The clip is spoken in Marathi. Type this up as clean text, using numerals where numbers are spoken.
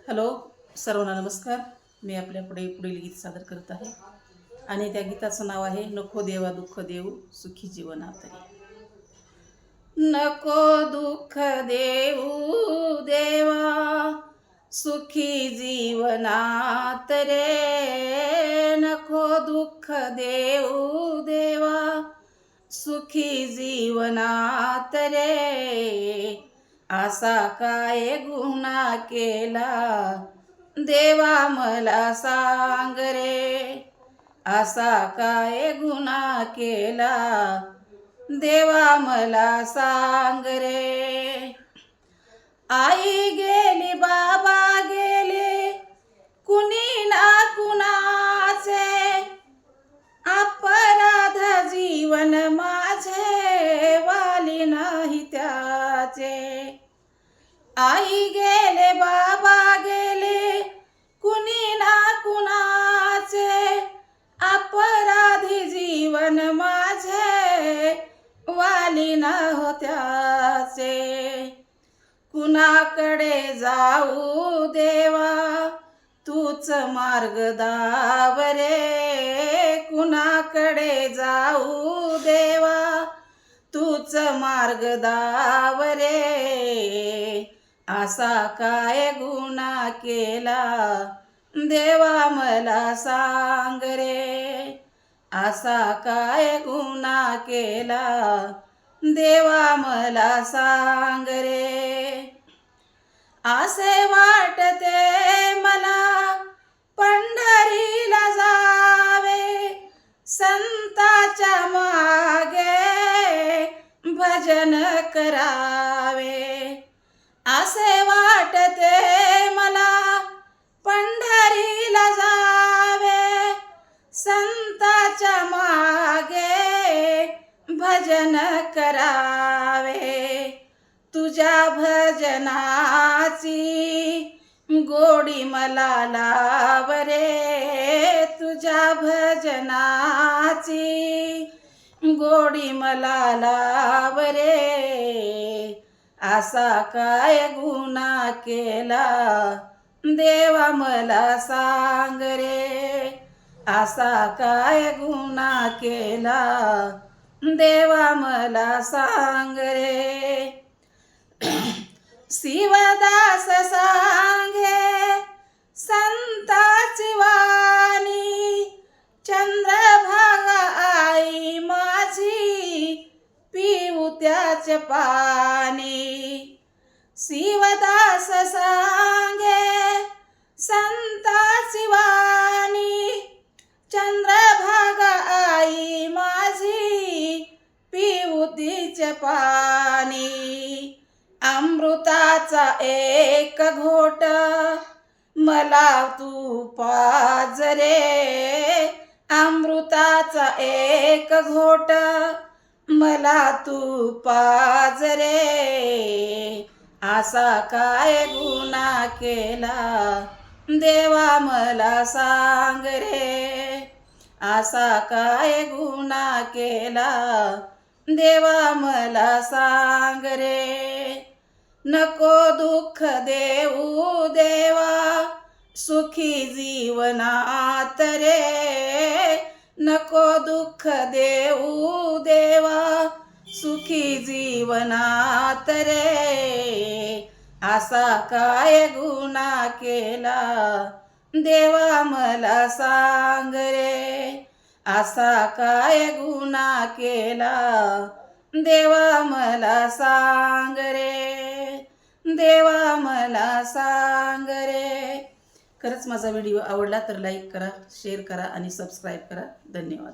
हॅलो, सर्वांना नमस्कार. मी आपल्यापुढे पुढील गीत सादर करत आहे आणि त्या गीताचं नाव आहे नको देवा दुःख देऊ सुखी जीवनातरी. नको दुःख देऊ देवा सुखी जीवनात रे, नको दुःख देऊ देवा सुखी जीवनात रे. असा काय गुन्हा केला देवा मला सांग रे, असा काय गुन्हा केला देवा मला सांग रे. आई गेली बाबा गेले कुणी ना कुणाचे, अपराध जीवन माझे वाली नाही त्याचे. आई गेले बाबा गेले कुणी ना कुणाचे, अपराधी जीवन माझे वाली न होत्याचे. कुणाकडे जाऊ देवा तूच मार्ग दाव रे, कुणाकडे जाऊ देवा तूच मार्ग दाव रे. असा काय गुन्हा केला देवा मला सांग रे, असा काय गुन्हा केला देवा मला सांग रे. असे वाटते मला पंढरीला जावे, संताच्या मागे भजन करावे. असे वाटते मला पंढरीला जावे, संताच्या मागे भजन करावे. तुझ्या भजनाची गोडी मला लाव रे, तुझ्या भजनाची गोडी मला लाव रे. असा काय गुन्हा केला देवा मला सांग रे, असा काय गुन्हा केला देवा मला सांग रे. शिवदास सांगे संताची वाणी, चंद्रभागा आई माझी पिऊ त्याचे पाणी. शिवदास सांगे संताची वाणी, चंद्रभागा आई माझी पिऊ तिचे पाणी. अमृताचा एक घोट मला तू पाज रे, अमृताचा एक घोट मला तू पाज रे. असा काय गुन्हा केला देवा मला सांग रे, असा काय गुन्हा केला देवा मला सांग रे. नको दुःख देऊ देवा सुखी जीवनात रे, नको दुःख देऊ देवा सुखी जीवनात रे. असा काय गुन्हा केला देवा मला सांग रे, असा काय गुन्हा केला देवा मला सांग रे, देवा मला सांग रे. खरंच माझा व्हिडिओ आवडला तर लाईक करा, शेअर करा आणि सबस्क्राईब करा. धन्यवाद.